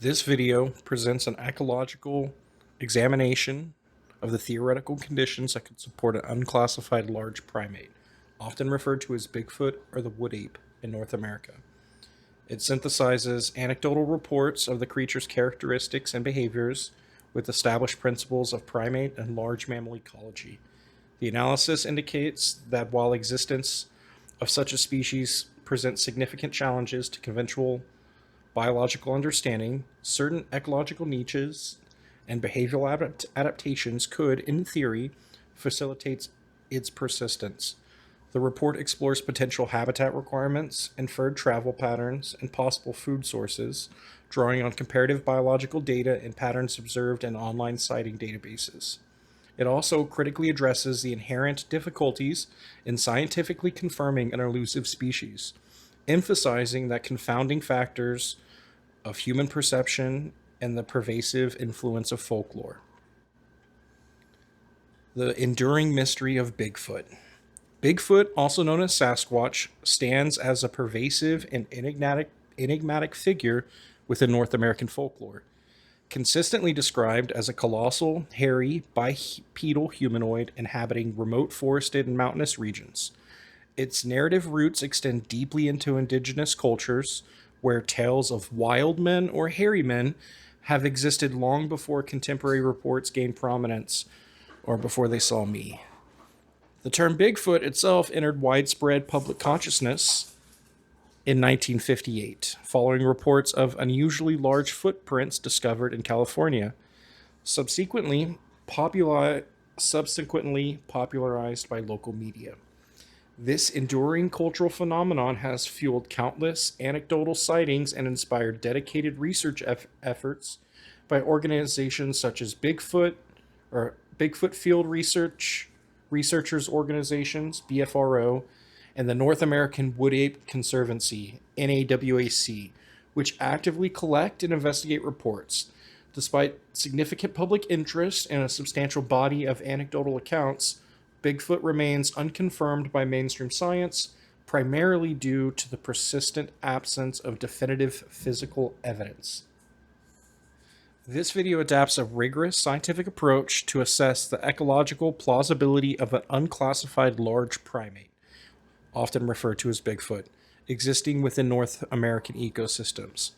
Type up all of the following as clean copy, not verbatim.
This video presents an ecological examination of the theoretical conditions that could support an unclassified large primate, often referred to as Bigfoot or the Wood Ape in North America. It synthesizes anecdotal reports of the creature's characteristics and behaviors with established principles of primate and large mammal ecology. The analysis indicates that while existence of such a species presents significant challenges to conventional biological understanding, certain ecological niches and behavioral adaptations could, in theory, facilitate its persistence. The report explores potential habitat requirements, inferred travel patterns, and possible food sources, drawing on comparative biological data and patterns observed in online sighting databases. It also critically addresses the inherent difficulties in scientifically confirming an elusive species, emphasizing that confounding factors of human perception and the pervasive influence of folklore. The enduring mystery of Bigfoot. Bigfoot, also known as Sasquatch, stands as a pervasive and enigmatic figure within North American folklore. Consistently described as a colossal, hairy, bipedal humanoid inhabiting remote forested and mountainous regions. Its narrative roots extend deeply into indigenous cultures, where tales of wild men or hairy men have existed long before contemporary reports gained prominence or before they saw me. The term Bigfoot itself entered widespread public consciousness in 1958, following reports of unusually large footprints discovered in California, subsequently popularized by local media. This enduring cultural phenomenon has fueled countless anecdotal sightings and inspired dedicated research efforts by organizations such as Bigfoot Field Researchers Organizations, BFRO, and the North American Wood Ape Conservancy, NAWAC, which actively collect and investigate reports. Despite significant public interest and a substantial body of anecdotal accounts, Bigfoot remains unconfirmed by mainstream science, primarily due to the persistent absence of definitive physical evidence. This video adapts a rigorous scientific approach to assess the ecological plausibility of an unclassified large primate, often referred to as Bigfoot, existing within North American ecosystems.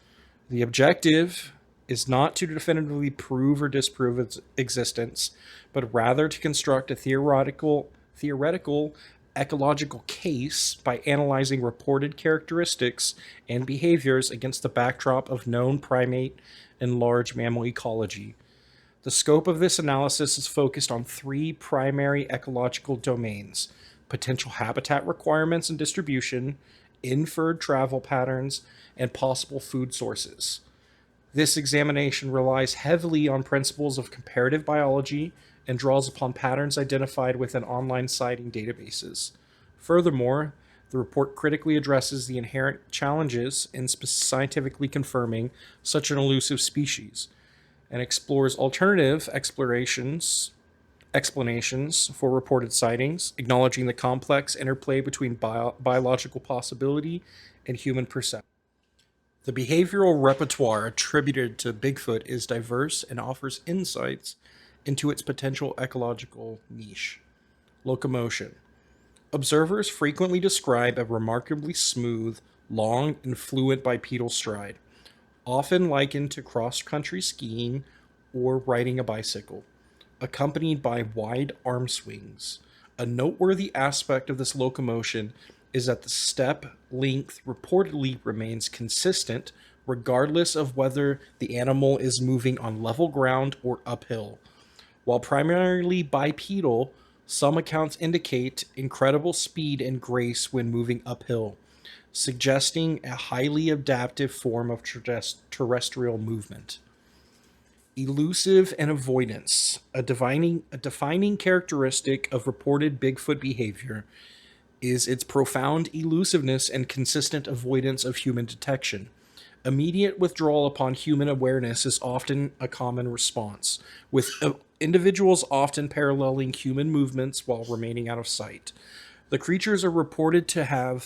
The objective is not to definitively prove or disprove its existence, but rather to construct a theoretical ecological case by analyzing reported characteristics and behaviors against the backdrop of known primate and large mammal ecology. The scope of this analysis is focused on three primary ecological domains: potential habitat requirements and distribution, inferred travel patterns, and possible food sources. This examination relies heavily on principles of comparative biology and draws upon patterns identified within online sighting databases. Furthermore, the report critically addresses the inherent challenges in scientifically confirming such an elusive species and explores alternative explanations for reported sightings, acknowledging the complex interplay between biological possibility and human perception. The behavioral repertoire attributed to Bigfoot is diverse and offers insights into its potential ecological niche. Locomotion. Observers frequently describe a remarkably smooth, long, and fluent bipedal stride, often likened to cross-country skiing or riding a bicycle, accompanied by wide arm swings. A noteworthy aspect of this locomotion is that the step length reportedly remains consistent regardless of whether the animal is moving on level ground or uphill. While primarily bipedal, some accounts indicate incredible speed and grace when moving uphill, suggesting a highly adaptive form of terrestrial movement. Elusive and avoidance. A defining characteristic of reported Bigfoot behavior is its profound elusiveness and consistent avoidance of human detection. Immediate withdrawal upon human awareness is often a common response, with individuals often paralleling human movements while remaining out of sight. The creatures are reported to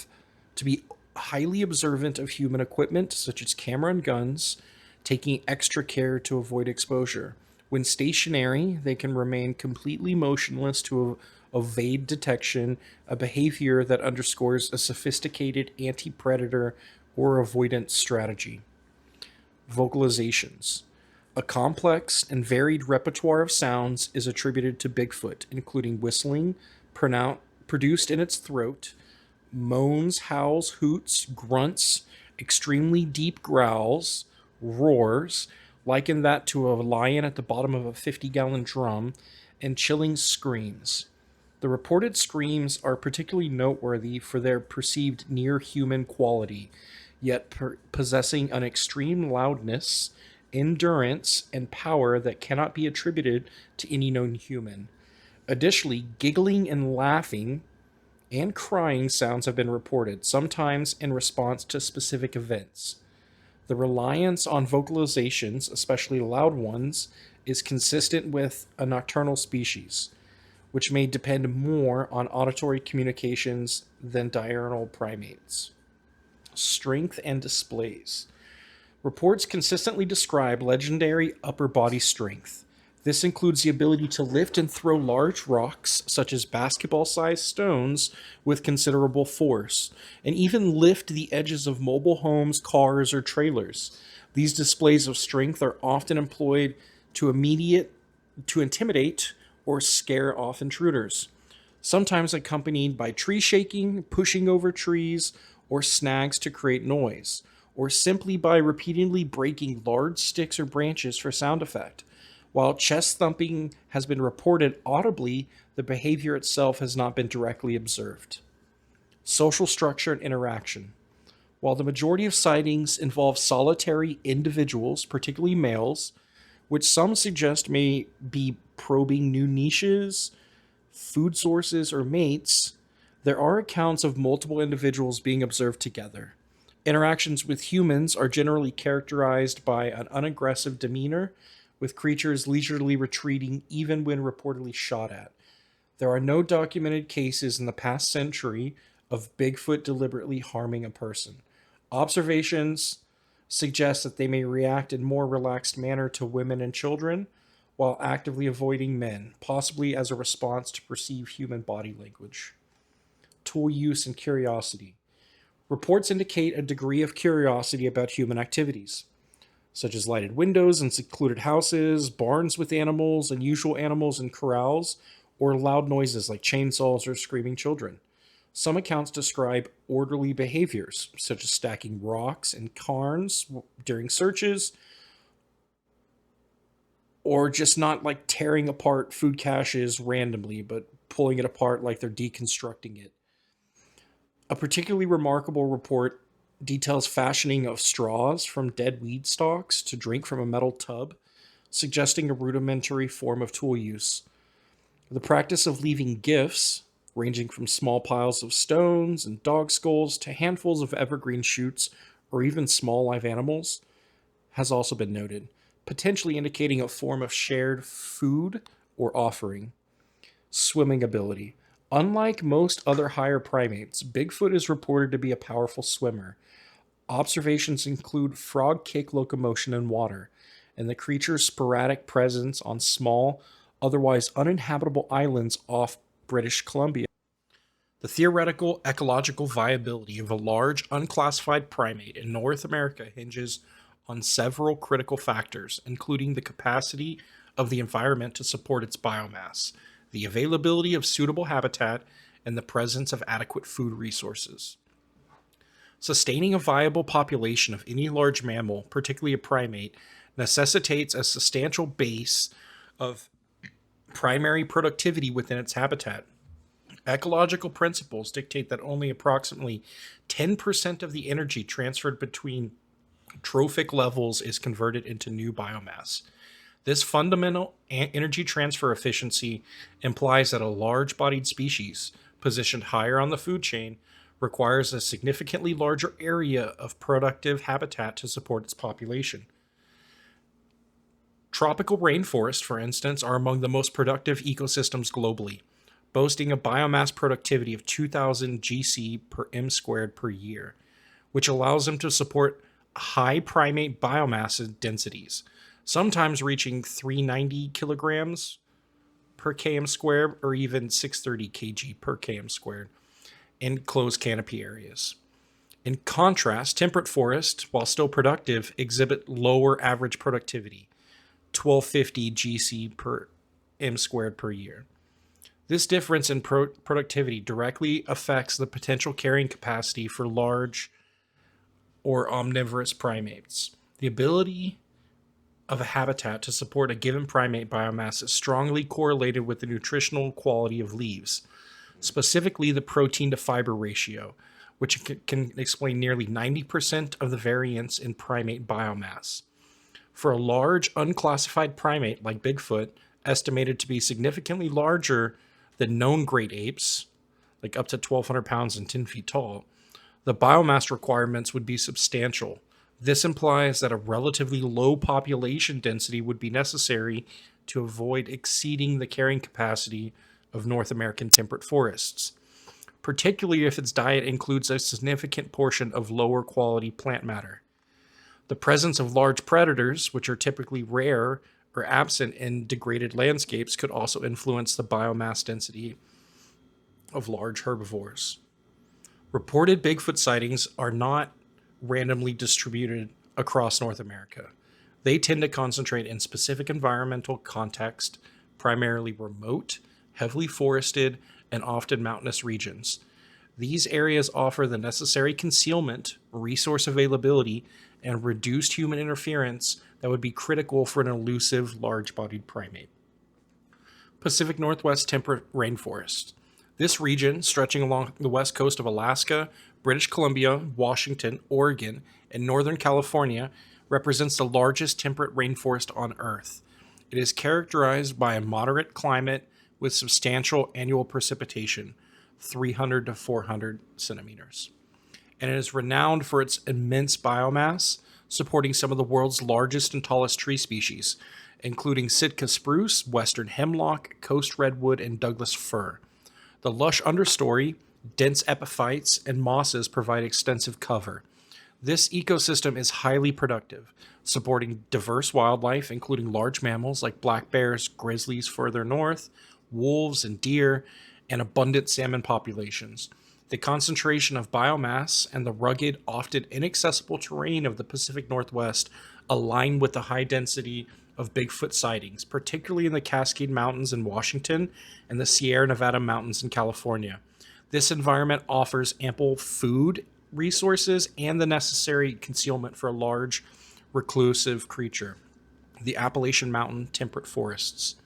be highly observant of human equipment, such as camera and guns, taking extra care to avoid exposure. When stationary, they can remain completely motionless to evade detection, a behavior that underscores a sophisticated anti predator or avoidance strategy. Vocalizations. A complex and varied repertoire of sounds is attributed to Bigfoot, including whistling, produced in its throat, moans, howls, hoots, grunts, extremely deep growls, roars, liken that to a lion at the bottom of a 50-gallon drum, and chilling screams. The reported screams are particularly noteworthy for their perceived near human quality, yet possessing an extreme loudness, endurance, and power that cannot be attributed to any known human. Additionally, giggling and laughing and crying sounds have been reported, sometimes in response to specific events. The reliance on vocalizations, especially loud ones, is consistent with a nocturnal species, which may depend more on auditory communications than diurnal primates. Strength and displays. Reports consistently describe legendary upper body strength. This includes the ability to lift and throw large rocks, such as basketball sized stones, with considerable force, and even lift the edges of mobile homes, cars, or trailers. These displays of strength are often employed to intimidate or scare off intruders, sometimes accompanied by tree shaking, pushing over trees, or snags to create noise, or simply by repeatedly breaking large sticks or branches for sound effect. While chest thumping has been reported audibly, the behavior itself has not been directly observed. Social structure and interaction. While the majority of sightings involve solitary individuals, particularly males, which some suggest may be probing new niches, food sources, or mates, there are accounts of multiple individuals being observed together. Interactions with humans are generally characterized by an unaggressive demeanor, with creatures leisurely retreating even when reportedly shot at. There are no documented cases in the past century of Bigfoot deliberately harming a person. Observations suggest that they may react in more relaxed manner to women and children while actively avoiding men, possibly as a response to perceived human body language. Tool use and curiosity. Reports indicate a degree of curiosity about human activities, such as lighted windows in secluded houses, barns with animals, unusual animals in corrals, or loud noises like chainsaws or screaming children. Some accounts describe orderly behaviors, such as stacking rocks in cairns during searches, or just not like tearing apart food caches randomly, but pulling it apart like they're deconstructing it. A particularly remarkable report details fashioning of straws from dead weed stalks to drink from a metal tub, suggesting a rudimentary form of tool use. The practice of leaving gifts, ranging from small piles of stones and dog skulls to handfuls of evergreen shoots or even small live animals, has also been noted, potentially indicating a form of shared food or offering. Swimming ability. Unlike most other higher primates, Bigfoot is reported to be a powerful swimmer. Observations include frog kick locomotion in water, and the creature's sporadic presence on small, otherwise uninhabitable islands off British Columbia. The theoretical ecological viability of a large, unclassified primate in North America hinges on several critical factors, including the capacity of the environment to support its biomass, the availability of suitable habitat, and the presence of adequate food resources. Sustaining a viable population of any large mammal, particularly a primate, necessitates a substantial base of primary productivity within its habitat. Ecological principles dictate that only approximately 10% of the energy transferred between trophic levels is converted into new biomass. This fundamental energy transfer efficiency implies that a large bodied species, positioned higher on the food chain, requires a significantly larger area of productive habitat to support its population. Tropical rainforests, for instance, are among the most productive ecosystems globally, boasting a biomass productivity of 2,000 GC per m squared per year, which allows them to support high primate biomass densities, sometimes reaching 390 kilograms per km squared or even 630 kg per km squared in closed canopy areas. In contrast, temperate forests, while still productive, exhibit lower average productivity, 1250 GC per m squared per year. This difference in productivity directly affects the potential carrying capacity for large or omnivorous primates. The ability of a habitat to support a given primate biomass is strongly correlated with the nutritional quality of leaves, specifically the protein to fiber ratio, which can explain nearly 90% of the variance in primate biomass. For a large, unclassified primate like Bigfoot, estimated to be significantly larger than known great apes, like up to 1,200 pounds and 10 feet tall, the biomass requirements would be substantial. This implies that a relatively low population density would be necessary to avoid exceeding the carrying capacity of North American temperate forests, particularly if its diet includes a significant portion of lower quality plant matter. The presence of large predators, which are typically rare or absent in degraded landscapes, could also influence the biomass density of large herbivores. Reported Bigfoot sightings are not randomly distributed across North America. They tend to concentrate in specific environmental context, primarily remote, heavily forested, and often mountainous regions. These areas offer the necessary concealment, resource availability, and reduced human interference that would be critical for an elusive, large-bodied primate. Pacific Northwest temperate rainforest. This region, stretching along the west coast of Alaska, British Columbia, Washington, Oregon, and Northern California, represents the largest temperate rainforest on Earth. It is characterized by a moderate climate with substantial annual precipitation, 300 to 400 centimeters. And it is renowned for its immense biomass, supporting some of the world's largest and tallest tree species, including Sitka spruce, western hemlock, coast redwood, and Douglas fir. The lush understory, dense epiphytes, and mosses provide extensive cover. This ecosystem is highly productive, supporting diverse wildlife, including large mammals like black bears, grizzlies further north, wolves and deer, and abundant salmon populations. The concentration of biomass and the rugged, often inaccessible terrain of the Pacific Northwest align with the high density of Bigfoot sightings, particularly in the Cascade Mountains in Washington and the Sierra Nevada Mountains in California. This environment offers ample food resources and the necessary concealment for a large, reclusive creature. The Appalachian Mountain temperate forests.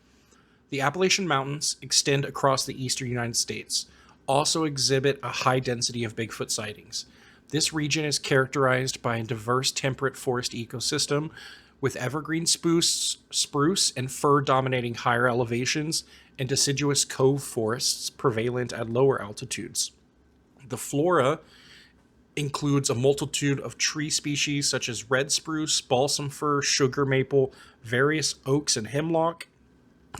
The Appalachian Mountains extend across the eastern United States, also exhibit a high density of Bigfoot sightings. This region is characterized by a diverse temperate forest ecosystem with evergreen spruce and fir dominating higher elevations and deciduous cove forests prevalent at lower altitudes. The flora includes a multitude of tree species such as red spruce, balsam fir, sugar maple, various oaks and hemlock,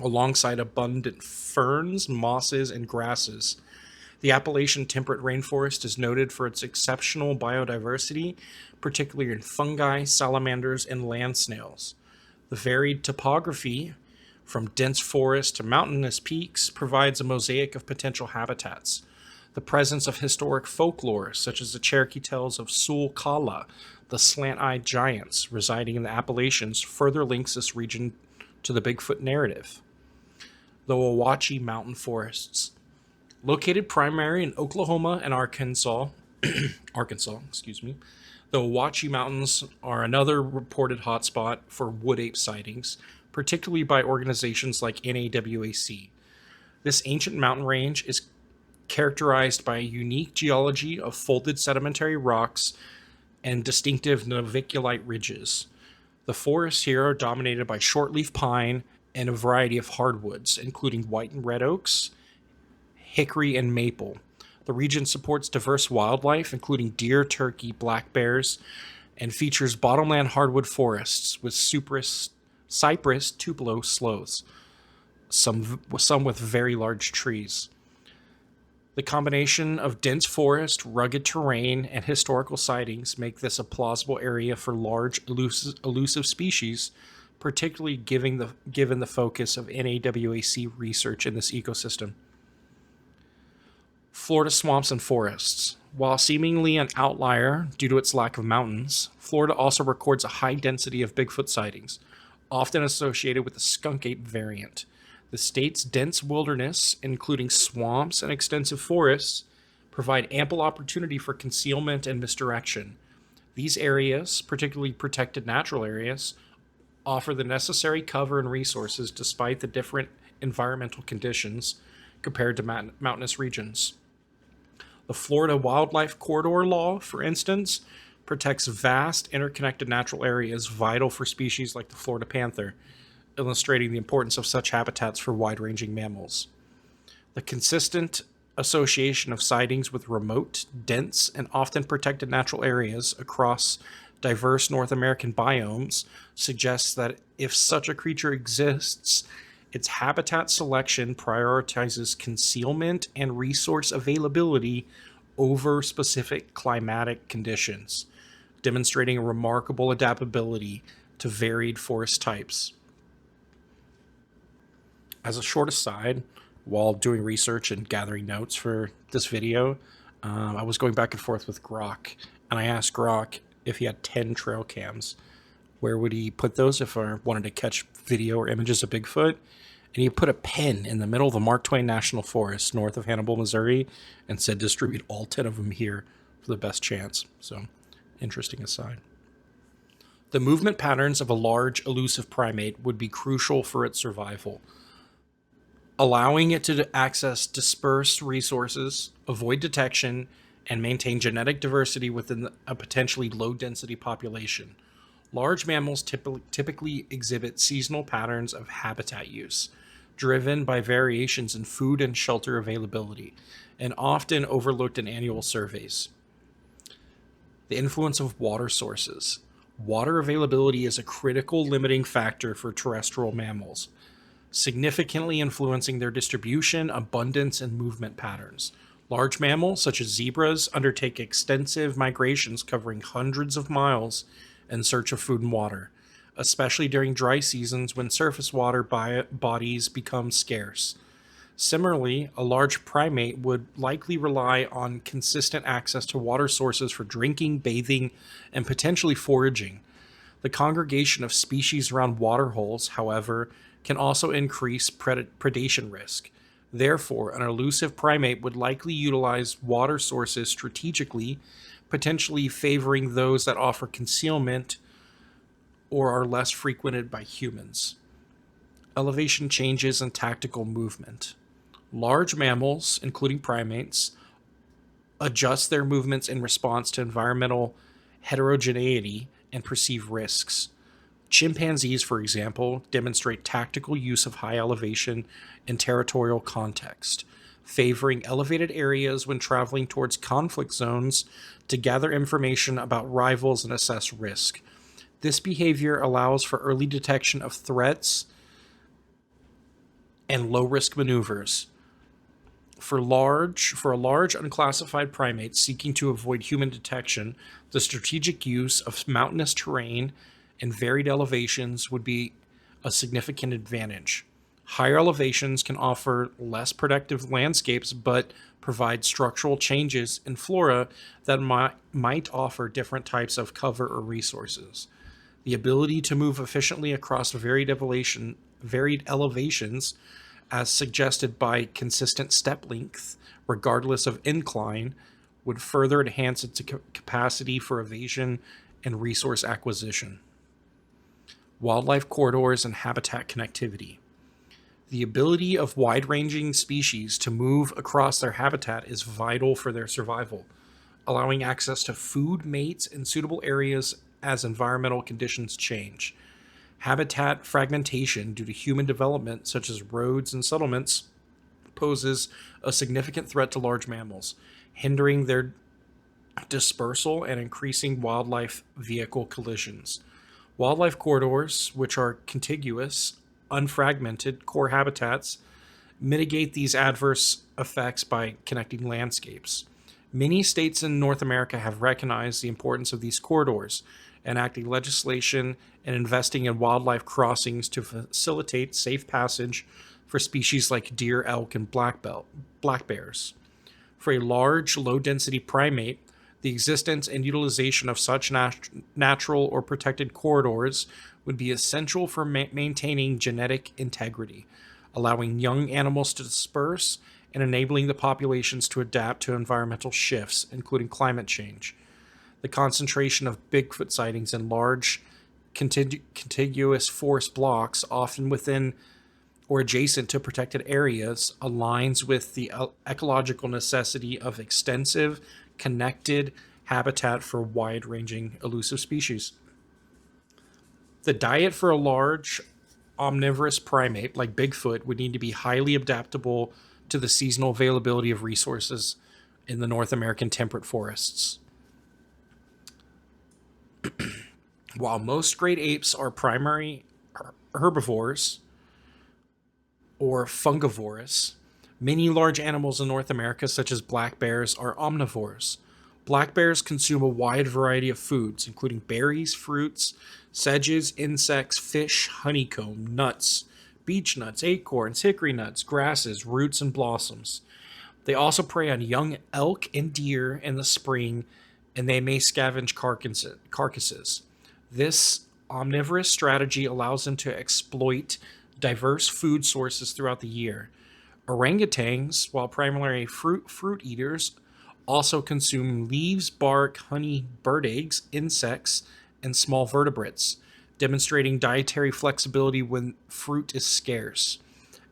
alongside abundant ferns, mosses, and grasses. The Appalachian temperate rainforest is noted for its exceptional biodiversity, particularly in fungi, salamanders, and land snails. The varied topography, from dense forest to mountainous peaks, provides a mosaic of potential habitats. The presence of historic folklore, such as the Cherokee tales of Sul Kala, the slant-eyed giants residing in the Appalachians, further links this region to the Bigfoot narrative. The Wawachi Mountain Forests. Located primarily in Oklahoma and Arkansas, the Wawachi Mountains are another reported hotspot for wood ape sightings, particularly by organizations like NAWAC. This ancient mountain range is characterized by a unique geology of folded sedimentary rocks and distinctive naviculite ridges. The forests here are dominated by shortleaf pine and a variety of hardwoods, including white and red oaks, hickory, and maple. The region supports diverse wildlife, including deer, turkey, black bears, and features bottomland hardwood forests with cypress, tupelo sloths, some with very large trees. The combination of dense forest, rugged terrain, and historical sightings make this a plausible area for large elusive species, particularly given the focus of NAWAC research in this ecosystem. Florida swamps and forests. While seemingly an outlier due to its lack of mountains, Florida also records a high density of Bigfoot sightings, often associated with the skunk ape variant. The state's dense wilderness, including swamps and extensive forests, provide ample opportunity for concealment and misdirection. These areas, particularly protected natural areas, offer the necessary cover and resources despite the different environmental conditions compared to mountainous regions. The Florida Wildlife Corridor Law, for instance, protects vast interconnected natural areas vital for species like the Florida panther, illustrating the importance of such habitats for wide-ranging mammals. The consistent association of sightings with remote, dense, and often protected natural areas across diverse North American biomes suggests that if such a creature exists, its habitat selection prioritizes concealment and resource availability over specific climatic conditions, demonstrating a remarkable adaptability to varied forest types. As a short aside, while doing research and gathering notes for this video, I was going back and forth with Grok, and I asked Grok if he had 10 trail cams, where would he put those if I wanted to catch video or images of Bigfoot? And he put a pen in the middle of the Mark Twain National Forest north of Hannibal, Missouri, and said distribute all 10 of them here for the best chance. So, interesting aside. The movement patterns of a large elusive primate would be crucial for its survival, allowing it to access dispersed resources, avoid detection, and maintain genetic diversity within a potentially low-density population. Large mammals typically exhibit seasonal patterns of habitat use, driven by variations in food and shelter availability, and often overlooked in annual surveys. The influence of water sources. Water availability is a critical limiting factor for terrestrial mammals, significantly influencing their distribution, abundance, and movement patterns. Large mammals, such as zebras, undertake extensive migrations covering hundreds of miles in search of food and water, especially during dry seasons when surface water bodies become scarce. Similarly, a large primate would likely rely on consistent access to water sources for drinking, bathing, and potentially foraging. The congregation of species around waterholes, however, can also increase predation risk. Therefore, an elusive primate would likely utilize water sources strategically, potentially favoring those that offer concealment or are less frequented by humans. Elevation changes and tactical movement. Large mammals, including primates, adjust their movements in response to environmental heterogeneity and perceived risks. Chimpanzees, for example, demonstrate tactical use of high elevation in territorial context, favoring elevated areas when traveling towards conflict zones to gather information about rivals and assess risk. This behavior allows for early detection of threats and low-risk maneuvers. For a large unclassified primate seeking to avoid human detection, the strategic use of mountainous terrain and varied elevations would be a significant advantage. Higher elevations can offer less productive landscapes, but provide structural changes in flora that might offer different types of cover or resources. The ability to move efficiently across varied elevations, as suggested by consistent step length, regardless of incline, would further enhance its capacity for evasion and resource acquisition. Wildlife corridors and habitat connectivity. The ability of wide-ranging species to move across their habitat is vital for their survival, allowing access to food, mates, and suitable areas as environmental conditions change. Habitat fragmentation due to human development, such as roads and settlements, poses a significant threat to large mammals, hindering their dispersal and increasing wildlife vehicle collisions. Wildlife corridors, which are contiguous, unfragmented core habitats, mitigate these adverse effects by connecting landscapes. Many states in North America have recognized the importance of these corridors, enacting legislation and investing in wildlife crossings to facilitate safe passage for species like deer, elk, and black bears. For a large, low density primate, the existence and utilization of such natural or protected corridors would be essential for maintaining genetic integrity, allowing young animals to disperse and enabling the populations to adapt to environmental shifts, including climate change. The concentration of Bigfoot sightings in large, contiguous forest blocks, often within or adjacent to protected areas, aligns with the ecological necessity of extensive, connected habitat for wide ranging elusive species. The diet for a large omnivorous primate like Bigfoot would need to be highly adaptable to the seasonal availability of resources in the North American temperate forests. While most great apes are primary herbivores or fungivorous, many large animals in North America, such as black bears, are omnivores. Black bears consume a wide variety of foods, including berries, fruits, sedges, insects, fish, honeycomb, nuts, beech nuts, acorns, hickory nuts, grasses, roots, and blossoms. They also prey on young elk and deer in the spring, and they may scavenge carcasses. This omnivorous strategy allows them to exploit diverse food sources throughout the year. Orangutans, while primarily fruit eaters, also consume leaves, bark, honey, bird eggs, insects, and small vertebrates, demonstrating dietary flexibility when fruit is scarce.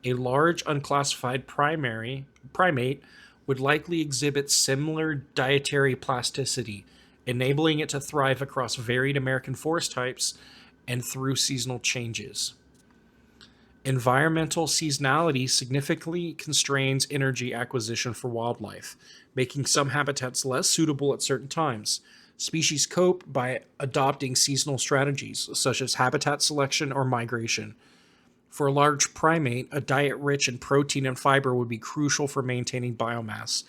A large unclassified primate would likely exhibit similar dietary plasticity, enabling it to thrive across varied American forest types and through seasonal changes. Environmental seasonality significantly constrains energy acquisition for wildlife, making some habitats less suitable at certain times. Species cope by adopting seasonal strategies, such as habitat selection or migration. For a large primate, a diet rich in protein and fiber would be crucial for maintaining biomass.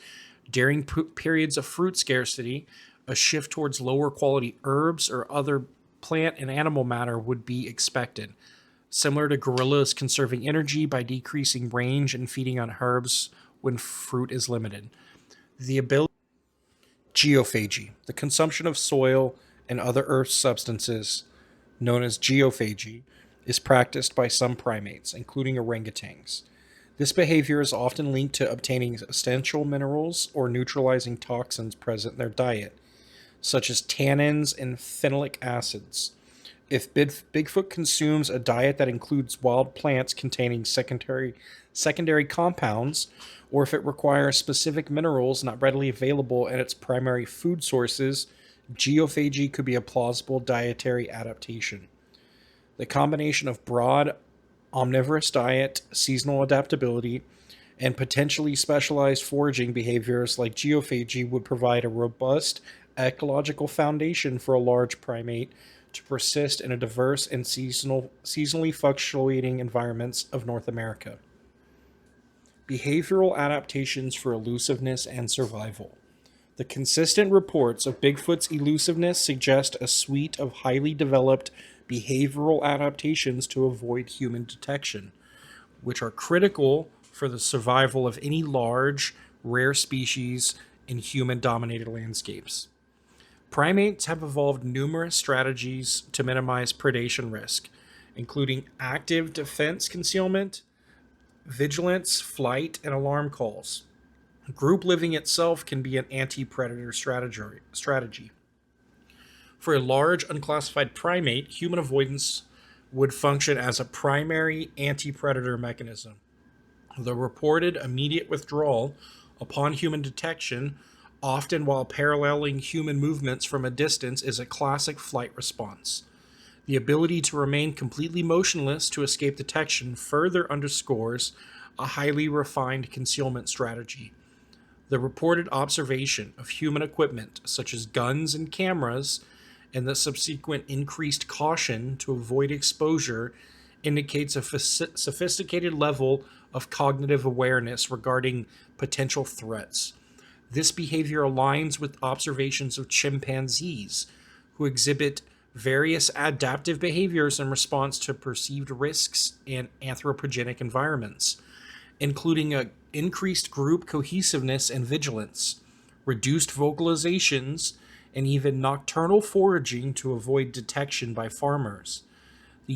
During periods of fruit scarcity, a shift towards lower quality herbs or other plant and animal matter would be expected, similar to gorillas conserving energy by decreasing range and feeding on herbs when fruit is limited. The ability geophagy, the consumption of soil and other earth substances, known as geophagy, is practiced by some primates, including orangutans. This behavior is often linked to obtaining essential minerals or neutralizing toxins present in their diet, such as tannins and phenolic acids. If Bigfoot consumes a diet that includes wild plants containing secondary compounds, or if it requires specific minerals not readily available in its primary food sources, geophagy could be a plausible dietary adaptation. The combination of broad omnivorous diet, seasonal adaptability, and potentially specialized foraging behaviors like geophagy would provide a robust ecological foundation for a large primate to persist in a diverse and seasonally fluctuating environments of North America. Behavioral adaptations for elusiveness and survival. The consistent reports of Bigfoot's elusiveness suggest a suite of highly developed behavioral adaptations to avoid human detection, which are critical for the survival of any large, rare species in human dominated landscapes. Primates have evolved numerous strategies to minimize predation risk, including active defense concealment, vigilance, flight, and alarm calls. Group living itself can be an anti predator strategy. For a large unclassified primate, human avoidance would function as a primary anti predator mechanism. The reported immediate withdrawal upon human detection, often while paralleling human movements from a distance, is a classic flight response. The ability to remain completely motionless to escape detection further underscores a highly refined concealment strategy. The reported observation of human equipment, such as guns and cameras, and the subsequent increased caution to avoid exposure indicates a sophisticated level of cognitive awareness regarding potential threats. This behavior aligns with observations of chimpanzees, who exhibit various adaptive behaviors in response to perceived risks and anthropogenic environments, including increased group cohesiveness and vigilance, reduced vocalizations, and even nocturnal foraging to avoid detection by farmers. The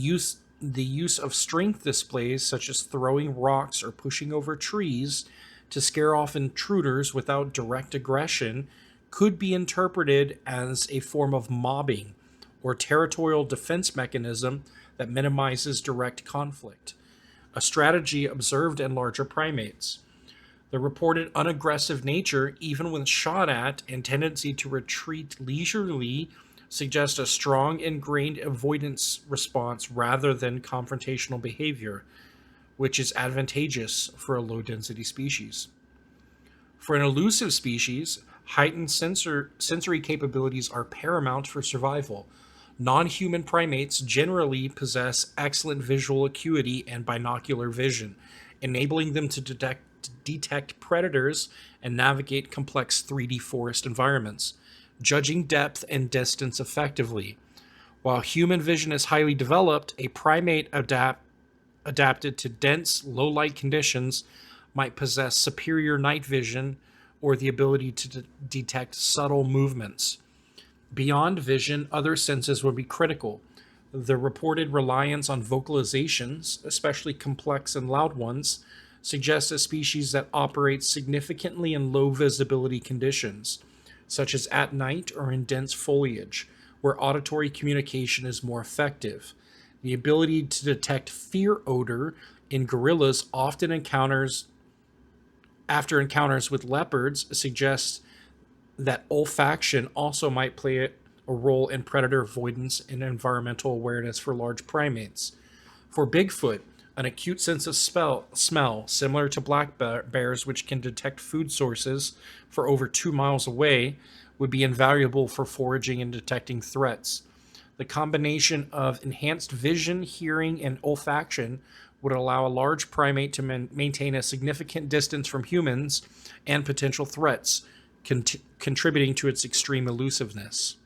use of strength displays, such as throwing rocks or pushing over trees to scare off intruders without direct aggression, could be interpreted as a form of mobbing or territorial defense mechanism that minimizes direct conflict, a strategy observed in larger primates. The reported unaggressive nature, even when shot at, and tendency to retreat leisurely suggest a strong ingrained avoidance response rather than confrontational behavior, which is advantageous for a low density species. For an elusive species, heightened sensory capabilities are paramount for survival. Non human primates generally possess excellent visual acuity and binocular vision, enabling them to detect predators and navigate complex 3D forest environments, judging depth and distance effectively. While human vision is highly developed, a primate adapted to dense, low light conditions might possess superior night vision or the ability to detect subtle movements. Beyond vision, other senses would be critical. The reported reliance on vocalizations, especially complex and loud ones, suggests a species that operates significantly in low visibility conditions, such as at night or in dense foliage, where auditory communication is more effective. The ability to detect fear odor in gorillas often after encounters with leopards suggests that olfaction also might play a role in predator avoidance and environmental awareness for large primates. For Bigfoot, an acute sense of smell, similar to black bears, which can detect food sources for over 2 miles away, would be invaluable for foraging and detecting threats. The combination of enhanced vision, hearing, and olfaction would allow a large primate to maintain a significant distance from humans and potential threats, contributing to its extreme elusiveness.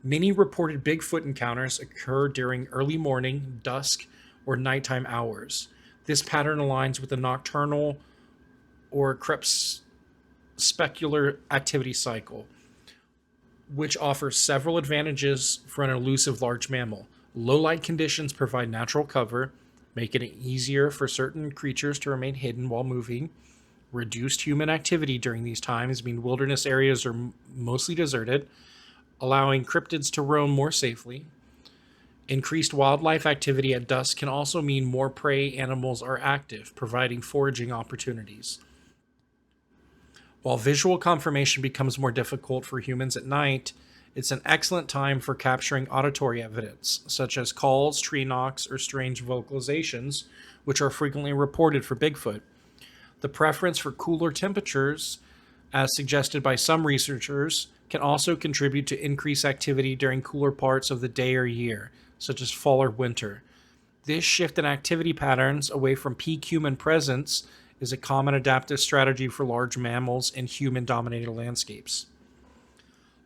Many reported Bigfoot encounters occur during early morning, dusk, or nighttime hours. This pattern aligns with the nocturnal or crepuscular activity cycle, which offers several advantages for an elusive large mammal. Low light conditions provide natural cover, making it easier for certain creatures to remain hidden while moving. Reduced human activity during these times mean wilderness areas are mostly deserted, allowing cryptids to roam more safely. Increased wildlife activity at dusk can also mean more prey animals are active, providing foraging opportunities. While visual confirmation becomes more difficult for humans at night, it's an excellent time for capturing auditory evidence, such as calls, tree knocks, or strange vocalizations, which are frequently reported for Bigfoot. The preference for cooler temperatures, as suggested by some researchers, can also contribute to increased activity during cooler parts of the day or year, such as fall or winter. This shift in activity patterns away from peak human presence is a common adaptive strategy for large mammals in human-dominated landscapes.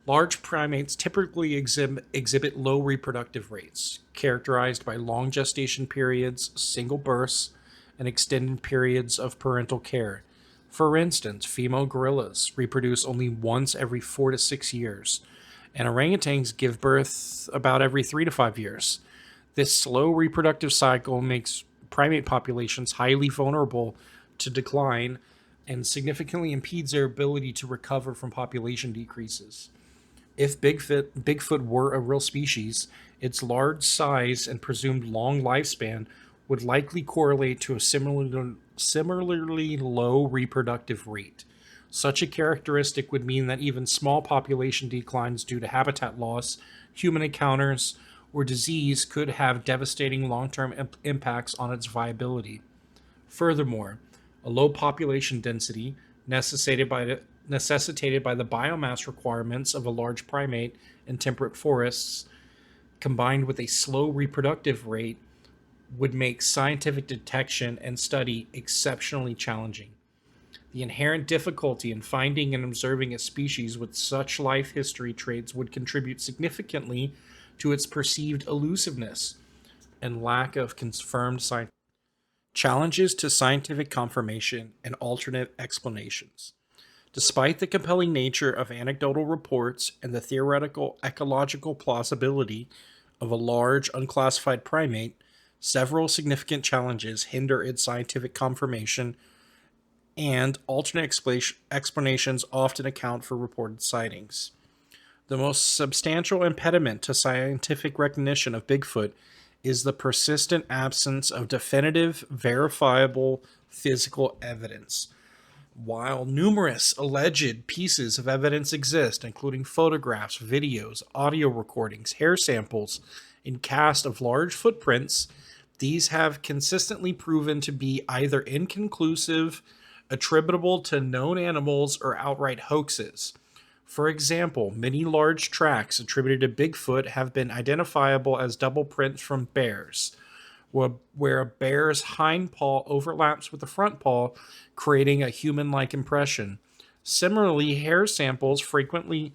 Large primates typically exhibit low reproductive rates, characterized by long gestation periods, single births, and extended periods of parental care. For instance, female gorillas reproduce only once every 4 to 6 years, and orangutans give birth about every 3 to 5 years. This slow reproductive cycle makes primate populations highly vulnerable to decline and significantly impedes their ability to recover from population decreases. If Bigfoot were a real species, its large size and presumed long lifespan would likely correlate to a similarly low reproductive rate. Such a characteristic would mean that even small population declines due to habitat loss, human encounters, or disease could have devastating long-term impacts on its viability. Furthermore, a low population density necessitated by the biomass requirements of a large primate in temperate forests, combined with a slow reproductive rate, would make scientific detection and study exceptionally challenging. The inherent difficulty in finding and observing a species with such life history traits would contribute significantly to its perceived elusiveness and lack of confirmed science. Challenges to scientific confirmation and alternate explanations. Despite the compelling nature of anecdotal reports and the theoretical ecological plausibility of a large unclassified primate, several significant challenges hinder its scientific confirmation, and alternate explanations often account for reported sightings. The most substantial impediment to scientific recognition of Bigfoot is the persistent absence of definitive, verifiable physical evidence. While numerous alleged pieces of evidence exist, including photographs, videos, audio recordings, hair samples, and cast of large footprints, these have consistently proven to be either inconclusive, attributable to known animals, or outright hoaxes. For example, many large tracks attributed to Bigfoot have been identifiable as double prints from bears, where a bear's hind paw overlaps with the front paw, creating a human like impression. Similarly, hair samples frequently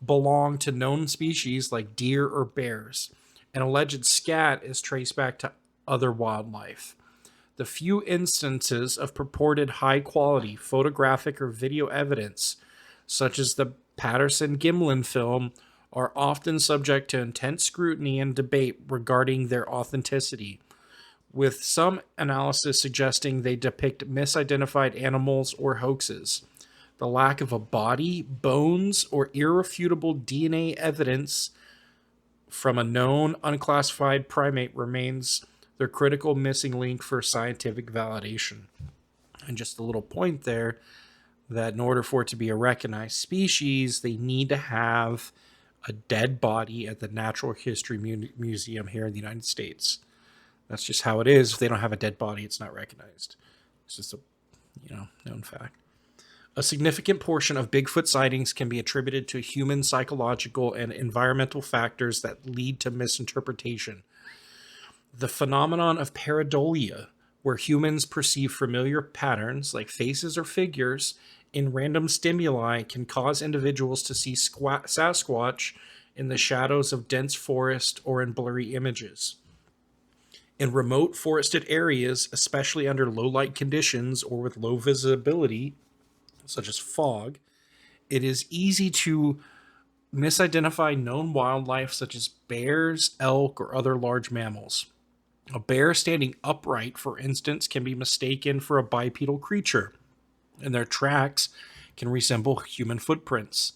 belong to known species like deer or bears. An alleged scat is traced back to other wildlife. The few instances of purported high quality photographic or video evidence, such as the Patterson Gimlin film, are often subject to intense scrutiny and debate regarding their authenticity, with some analysis suggesting they depict misidentified animals or hoaxes. The lack of a body, bones, or irrefutable DNA evidence from a known unclassified primate remains their critical missing link for scientific validation. And just a little point there, that in order for it to be a recognized species, they need to have a dead body at the Natural History Museum here in the United States. That's just how it is. If they don't have a dead body, it's not recognized. It's just a known fact. A significant portion of Bigfoot sightings can be attributed to human psychological and environmental factors that lead to misinterpretation. The phenomenon of pareidolia, where humans perceive familiar patterns like faces or figures in random stimuli, can cause individuals to see Sasquatch in the shadows of dense forest or in blurry images. In remote forested areas, especially under low light conditions or with low visibility, such as fog, it is easy to misidentify known wildlife such as bears, elk, or other large mammals. A bear standing upright, for instance, can be mistaken for a bipedal creature, and their tracks can resemble human footprints.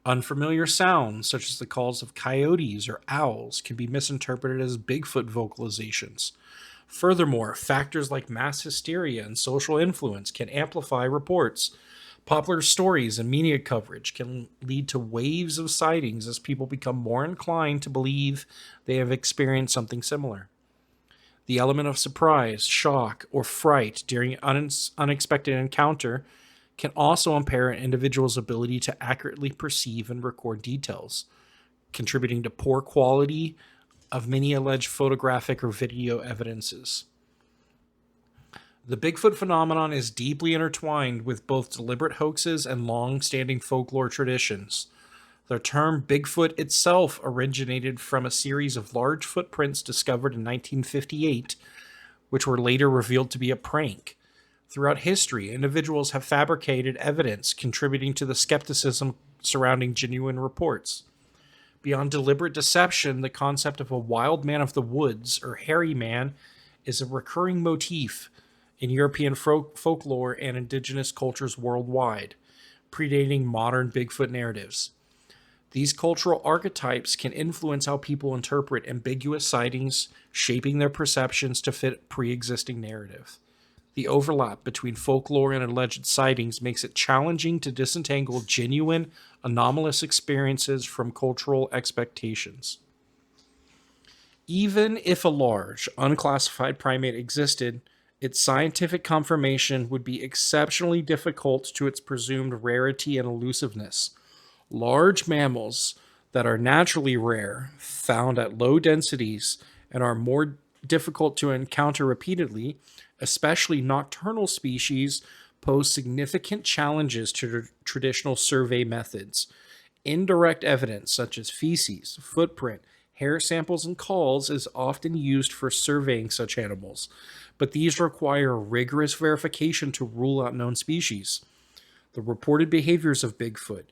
Unfamiliar sounds, such as the calls of coyotes or owls, can be misinterpreted as Bigfoot vocalizations. Furthermore, factors like mass hysteria and social influence can amplify reports. Popular stories and media coverage can lead to waves of sightings as people become more inclined to believe they have experienced something similar. The element of surprise, shock, or fright during an unexpected encounter can also impair an individual's ability to accurately perceive and record details, contributing to poor quality of many alleged photographic or video evidences. The Bigfoot phenomenon is deeply intertwined with both deliberate hoaxes and long-standing folklore traditions. The term Bigfoot itself originated from a series of large footprints discovered in 1958, which were later revealed to be a prank. Throughout history, individuals have fabricated evidence contributing to the skepticism surrounding genuine reports. Beyond deliberate deception, the concept of a wild man of the woods, or hairy man, is a recurring motif in European folklore and indigenous cultures worldwide, predating modern Bigfoot narratives. These cultural archetypes can influence how people interpret ambiguous sightings, shaping their perceptions to fit pre-existing narrative. The overlap between folklore and alleged sightings makes it challenging to disentangle genuine, anomalous experiences from cultural expectations. Even if a large, unclassified primate existed, its scientific confirmation would be exceptionally difficult to its presumed rarity and elusiveness. Large mammals that are naturally rare, found at low densities, and are more difficult to encounter repeatedly, especially nocturnal species, pose significant challenges to traditional survey methods. Indirect evidence, such as feces, footprint, hair samples, and calls, is often used for surveying such animals, but these require rigorous verification to rule out known species. The reported behaviors of Bigfoot,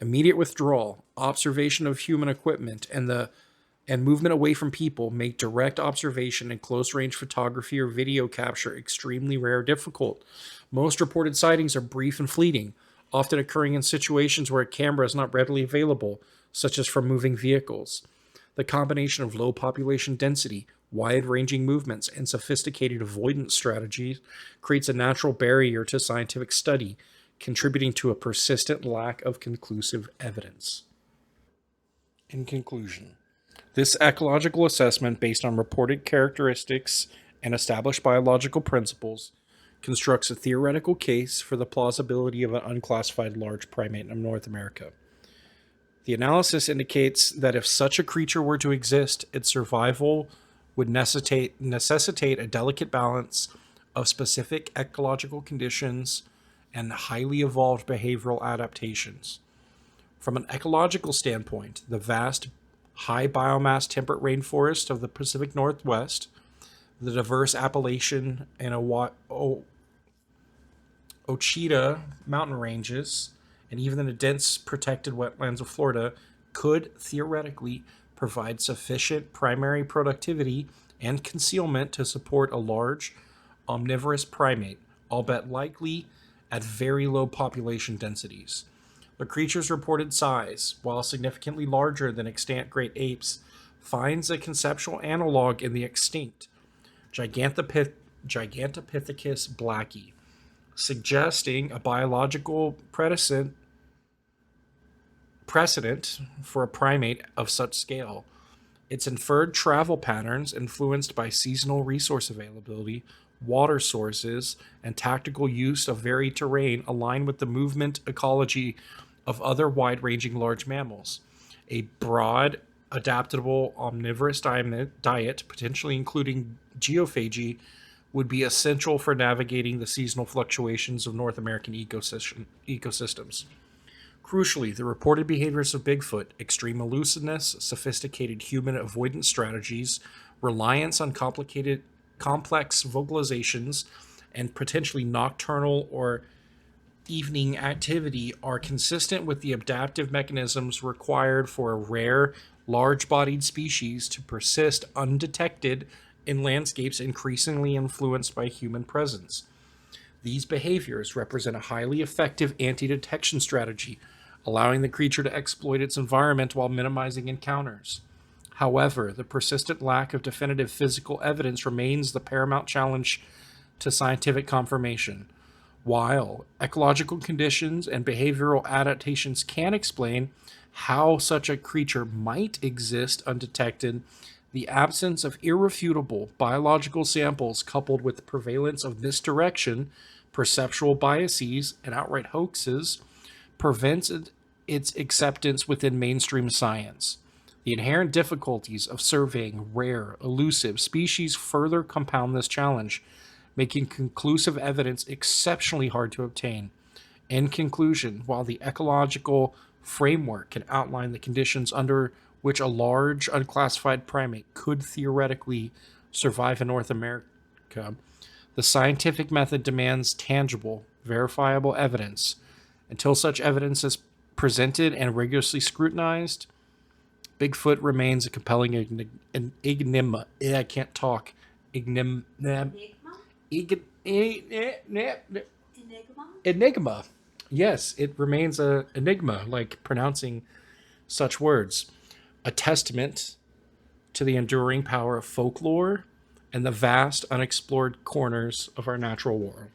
immediate withdrawal, observation of human equipment, and movement away from people make direct observation and close range photography or video capture extremely rare or difficult. Most reported sightings are brief and fleeting, often occurring in situations where a camera is not readily available, such as from moving vehicles. The combination of low population density, wide ranging movements, and sophisticated avoidance strategies creates a natural barrier to scientific study, contributing to a persistent lack of conclusive evidence. In conclusion, this ecological assessment, based on reported characteristics and established biological principles, constructs a theoretical case for the plausibility of an unclassified large primate in North America. The analysis indicates that if such a creature were to exist, its survival would necessitate a delicate balance of specific ecological conditions and highly evolved behavioral adaptations. From an ecological standpoint, the vast, high biomass temperate rainforest of the Pacific Northwest, the diverse Appalachian and Ouachita mountain ranges, and even the dense protected wetlands of Florida could theoretically provide sufficient primary productivity and concealment to support a large, omnivorous primate, albeit likely at very low population densities. The creature's reported size, while significantly larger than extant great apes, finds a conceptual analog in the extinct Gigantopithecus blacki, suggesting a biological precedent for a primate of such scale. Its inferred travel patterns, influenced by seasonal resource availability, water sources, and tactical use of varied terrain, align with the movement ecology of other wide-ranging large mammals. A broad, adaptable, omnivorous diet, potentially including geophagy, would be essential for navigating the seasonal fluctuations of North American ecosystems. Crucially, the reported behaviors of Bigfoot, extreme elusiveness, sophisticated human avoidance strategies, reliance on complex vocalizations, and potentially nocturnal or evening activity are consistent with the adaptive mechanisms required for a rare, large-bodied species to persist undetected in landscapes increasingly influenced by human presence. These behaviors represent a highly effective anti-detection strategy, allowing the creature to exploit its environment while minimizing encounters. However, the persistent lack of definitive physical evidence remains the paramount challenge to scientific confirmation. While ecological conditions and behavioral adaptations can explain how such a creature might exist undetected, the absence of irrefutable biological samples, coupled with the prevalence of misdirection, perceptual biases, and outright hoaxes, prevents its acceptance within mainstream science. The inherent difficulties of surveying rare, elusive species further compound this challenge, making conclusive evidence exceptionally hard to obtain. In conclusion, while the ecological framework can outline the conditions under which a large, unclassified primate could theoretically survive in North America, the scientific method demands tangible, verifiable evidence. Until such evidence is presented and rigorously scrutinized, Bigfoot remains a compelling enigma. I can't talk. Enigma. Yes, it remains an enigma, like pronouncing such words. A testament to the enduring power of folklore and the vast unexplored corners of our natural world.